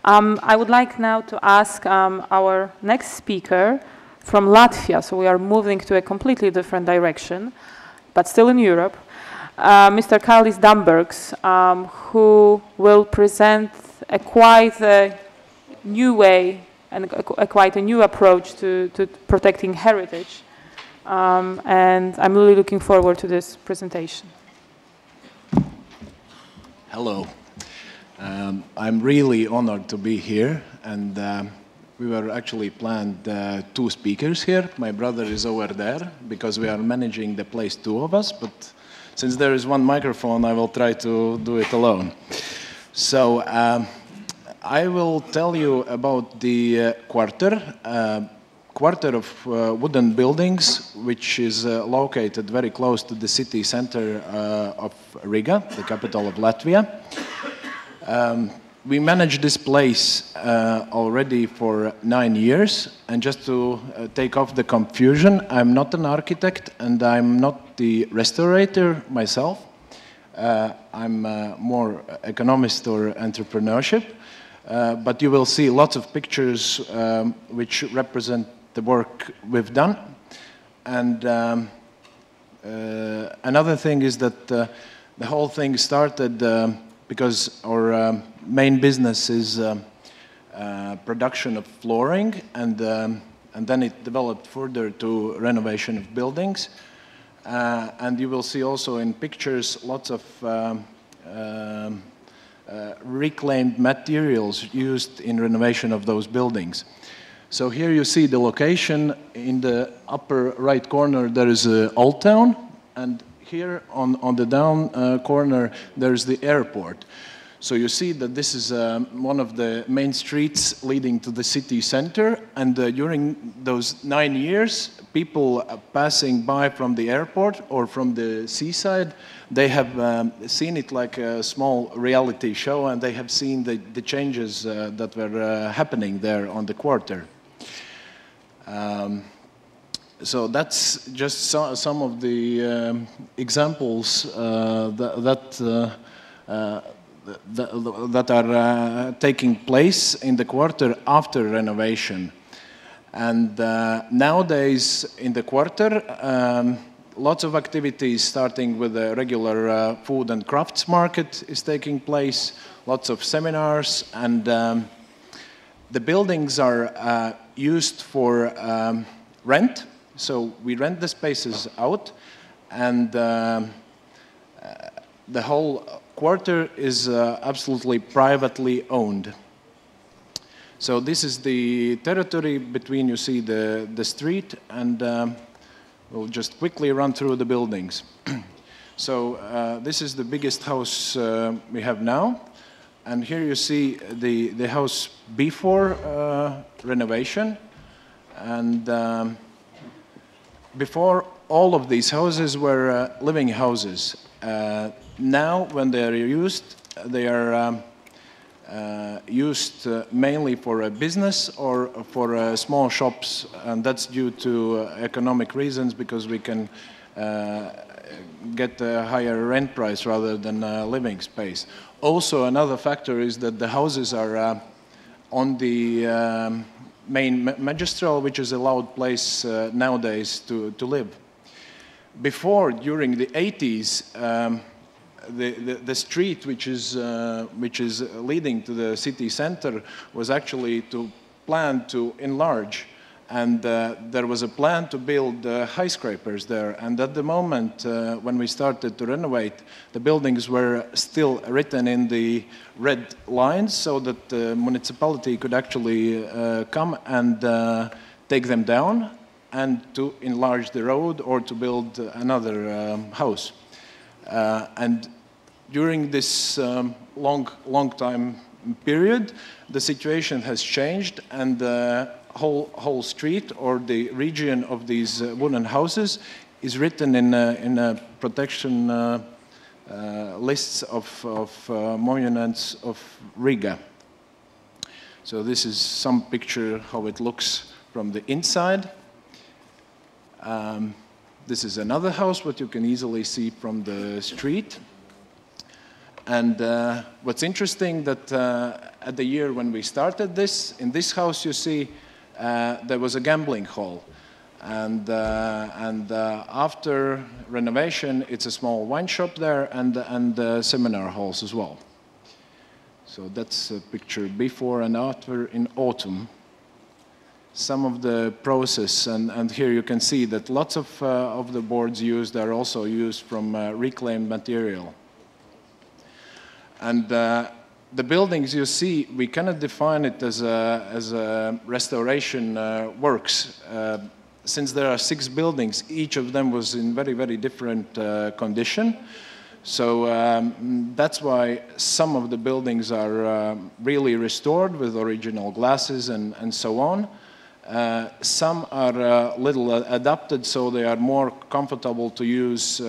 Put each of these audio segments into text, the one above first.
I would like now to ask our next speaker from Latvia, so we are moving to a completely different direction, but still in Europe, Mr. Kārlis Dambergs, who will present a quite new way and quite a new approach to protecting heritage. And I'm really looking forward to this presentation. Hello. I'm really honored to be here, and we were actually planned 2 speakers here. My brother is over there because we are managing the place 2 of us, but since there is 1 microphone, I will try to do it alone. So I will tell you about the quarter of wooden buildings, which is located very close to the city center of Riga, the capital of Latvia. We managed this place already for 9 years, and just to take off the confusion, I'm not an architect and I'm not the restorator myself. I'm more economist or entrepreneurship, but you will see lots of pictures which represent the work we've done. And another thing is that the whole thing started because our main business is production of flooring, and then it developed further to renovation of buildings. And you will see also in pictures lots of reclaimed materials used in renovation of those buildings. So here you see the location. In the upper right corner there is Old Town, and here on the down corner there's the airport. So you see that this is one of the main streets leading to the city center, and during those 9 years, people passing by from the airport or from the seaside, they have seen it like a small reality show, and they have seen the changes that were happening there on the quarter. So that's just some of the examples that are taking place in the quarter after renovation. And nowadays in the quarter, lots of activities, starting with a regular food and crafts market is taking place, lots of seminars, and the buildings are used for rent. So we rent the spaces out, and the whole quarter is absolutely privately owned. So this is the territory between, you see, the street, and we'll just quickly run through the buildings. So this is the biggest house we have now, and here you see the house before renovation, and before, all of these houses were living houses. Now, when they are used mainly for a business or for small shops, and that's due to economic reasons, because we can get a higher rent price rather than living space. Also, another factor is that the houses are on the main magistral, which is a allowed place nowadays to live. Before, during the 80s, the street which is leading to the city center was actually planned to enlarge, and there was a plan to build skyscrapers there. And at the moment when we started to renovate, the buildings were still written in the red lines, so that the municipality could actually come and take them down and to enlarge the road or to build another house. And during this long time period, the situation has changed, and the whole street or the region of these wooden houses is written in a protection lists of monuments of Riga. So this is some picture how it looks from the inside. This is another house, what you can easily see from the street. And what's interesting that at the year when we started this, in this house you see there was a gambling hall. And after renovation, it's a small wine shop there and seminar halls as well. So that's a picture before and after in autumn. Some of the process, and here you can see that lots of the boards used are also used from reclaimed material. And the buildings you see, we cannot define it as a restoration works. Since there are 6 buildings, each of them was in very, very different condition. So that's why some of the buildings are really restored with original glasses and so on. Some are a little adapted, so they are more comfortable to use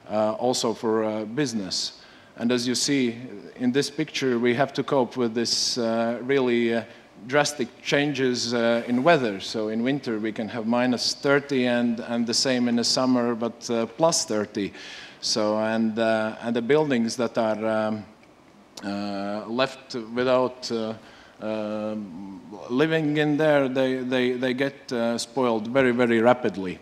also for business. And as you see in this picture, we have to cope with this really drastic changes in weather. So in winter we can have -30 and the same in the summer, but +30. So and the buildings that are left without living in there, they get spoiled very, very rapidly.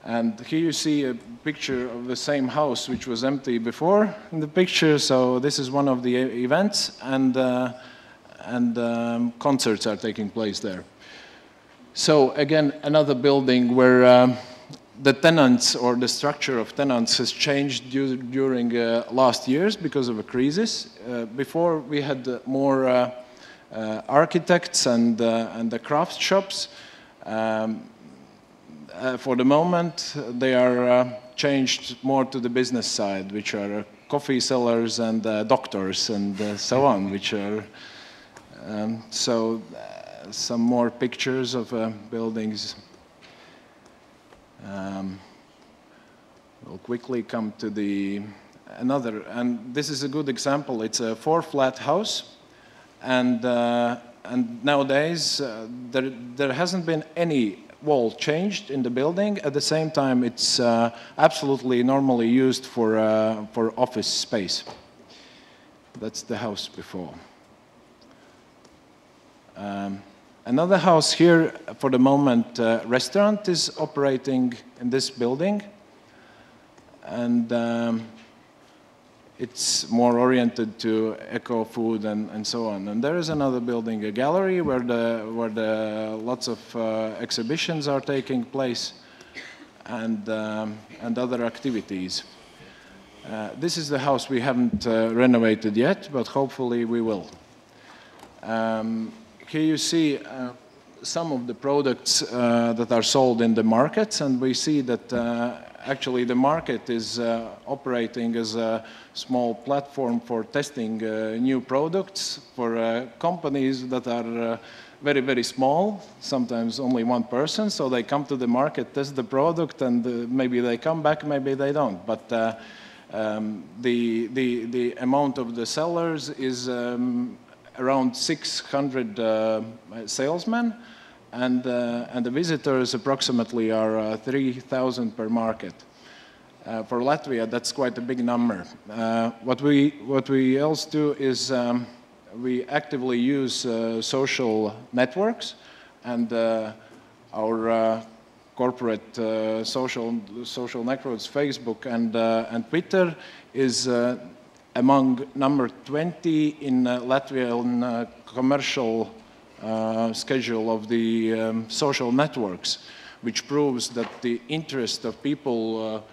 And here you see a picture of the same house which was empty before in the picture. So this is one of the events, and concerts are taking place there. So again, another building where the tenants or the structure of tenants has changed during last years because of a crisis. Before we had more architects and the craft shops. For the moment, they are changed more to the business side, which are coffee sellers and doctors and so on, which are some more pictures of buildings. We'll quickly come to another, and this is a good example. It's a 4-flat house, and nowadays there hasn't been any wall changed in the building. At the same time, it's absolutely normally used for office space. That's the house before. Another house here, for the moment, restaurant is operating in this building, and it's more oriented to eco food and so on. And there is another building, a gallery, where lots of exhibitions are taking place and other activities. This is the house we haven't renovated yet, but hopefully we will. Here you see some of the products that are sold in the markets, and we see that actually the market is operating as a small platform for testing new products for companies that are very, very small, sometimes only one person. So they come to the market, test the product, and maybe they come back, maybe they don't. But the amount of the sellers is around 600 salesmen, and the visitors approximately are 3,000 per market. For Latvia, that's quite a big number. What we else do is we actively use social networks, and our corporate social networks, Facebook and Twitter, is among number 20 in Latvian commercial schedule of the social networks, which proves that the interest of people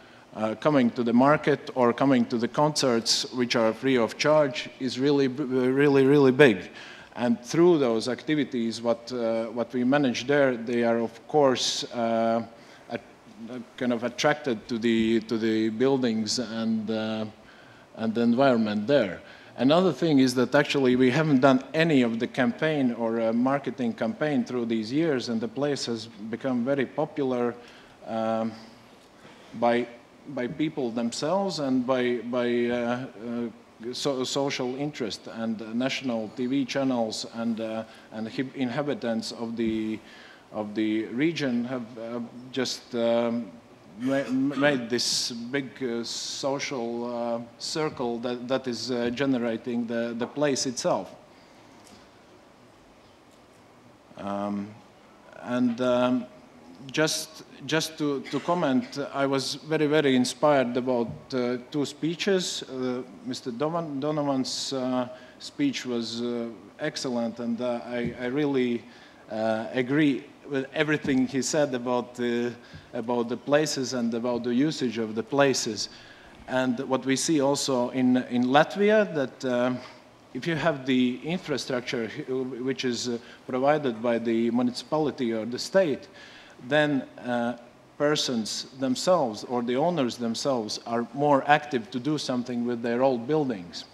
coming to the market or coming to the concerts, which are free of charge, is really, really big. And through those activities, what we manage there, they are of course kind of attracted to the buildings and the environment there. Another thing is that actually we haven't done any of the campaign or marketing campaign through these years, and the place has become very popular by people themselves and by social interest, and national TV channels and inhabitants of the region have just made this big social circle that is generating the place itself. Just to comment, I was very inspired about two speeches. Mr. Donovan's speech was excellent, and I really agree with everything he said about the places and about the usage of the places. And what we see also in Latvia, that if you have the infrastructure which is provided by the municipality or the state, then persons themselves or the owners themselves are more active to do something with their old buildings.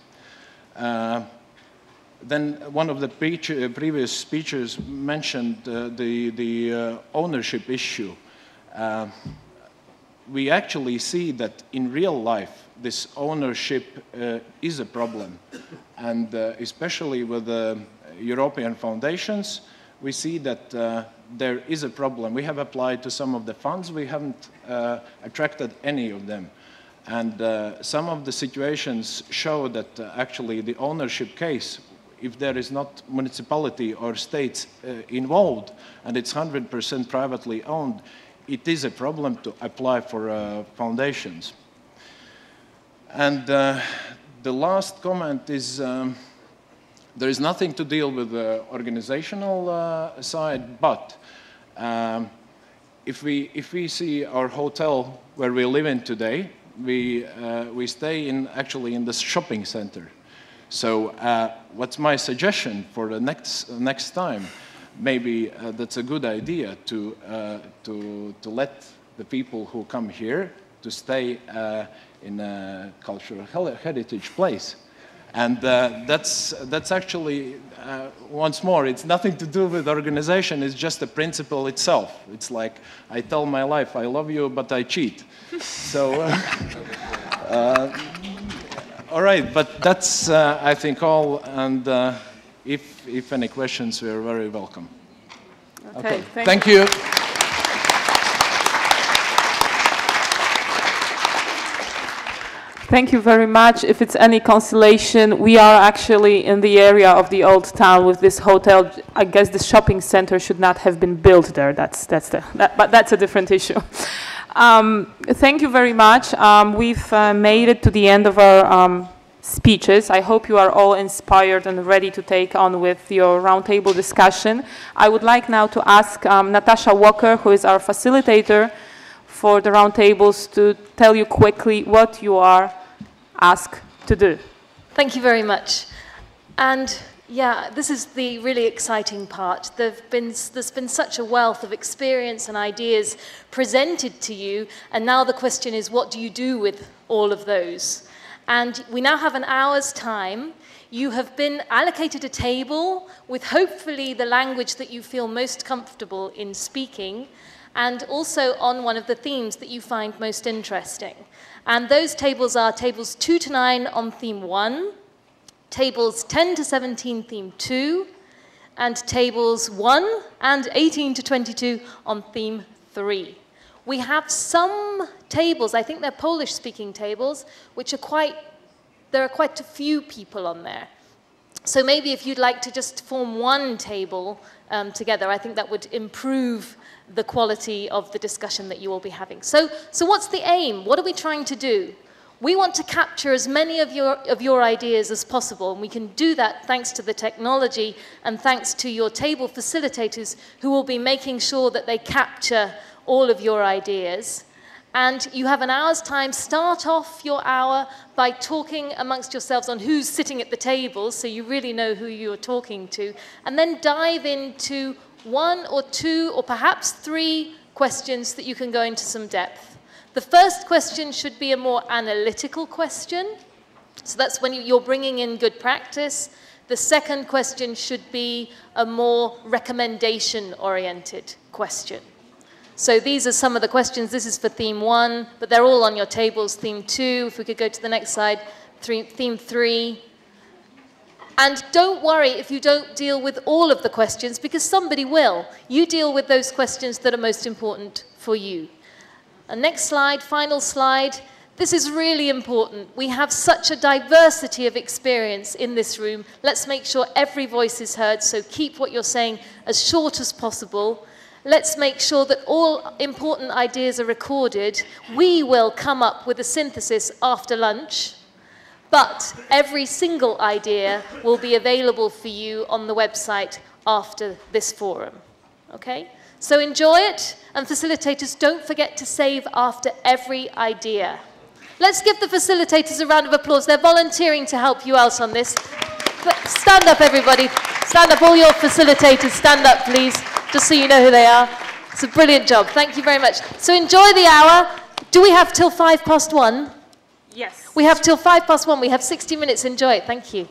Then one of the previous speakers mentioned the ownership issue. We actually see that in real life this ownership is a problem, and especially with the European foundations, we see that there is a problem. We have applied to some of the funds, we haven't attracted any of them. And some of the situations show that actually the ownership case, if there is not municipality or states involved, and it's 100% privately owned, it is a problem to apply for foundations. And the last comment is, there is nothing to deal with the organizational side, but if we see our hotel where we live in today, we stay actually in the shopping center. So what's my suggestion for the next time? Maybe that's a good idea to let the people who come here to stay in a cultural heritage place. And that's actually, once more, it's nothing to do with organization, it's just the principle itself. It's like, I tell my life, I love you, but I cheat. So, all right, but that's, I think, all, and if any questions, we are very welcome. Okay. Thank you. Thank you very much. If it's any consolation, we are actually in the area of the old town with this hotel. I guess the shopping center should not have been built there. But that's a different issue. Thank you very much. We've made it to the end of our speeches. I hope you are all inspired and ready to take on with your roundtable discussion. I would like now to ask Natasha Walker, who is our facilitator for the roundtables, to tell you quickly what you are asked to do. Thank you very much. And yeah, this is the really exciting part. There's been such a wealth of experience and ideas presented to you, and now the question is, what do you do with all of those? And we now have an hour's time. You have been allocated a table with hopefully the language that you feel most comfortable in speaking, and also on one of the themes that you find most interesting. And those tables are tables 2 to 9 on theme 1, tables 10 to 17 theme 2, and tables 1 and 18 to 22 on theme 3. We have some tables, I think they're Polish-speaking tables, which are there are quite a few people on there. So maybe if you'd like to just form one table together, I think that would improve the quality of the discussion that you will be having. So what's the aim? What are we trying to do? We want to capture as many of your ideas as possible, and we can do that thanks to the technology and thanks to your table facilitators who will be making sure that they capture all of your ideas. And you have an hour's time. Start off your hour by talking amongst yourselves on who's sitting at the table, so you really know who you're talking to, and then dive into 1 or 2 or perhaps 3 questions that you can go into some depth. The first question should be a more analytical question. So that's when you're bringing in good practice. The second question should be a more recommendation-oriented question. So these are some of the questions. This is for theme 1, but they're all on your tables. Theme 2, if we could go to the next slide, theme 3. And don't worry if you don't deal with all of the questions, because somebody will. You deal with those questions that are most important for you. And next slide, final slide. This is really important. We have such a diversity of experience in this room. Let's make sure every voice is heard, so keep what you're saying as short as possible. Let's make sure that all important ideas are recorded. We will come up with a synthesis after lunch, but every single idea will be available for you on the website after this forum. Okay? So enjoy it, and facilitators, don't forget to save after every idea. Let's give the facilitators a round of applause. They're volunteering to help you out on this. Stand up, everybody. Stand up, all your facilitators. Stand up, please, just so you know who they are. It's a brilliant job. Thank you very much. So enjoy the hour. Do we have till 1:05? Yes. We have till 1:05. We have 60 minutes. Enjoy it. Thank you.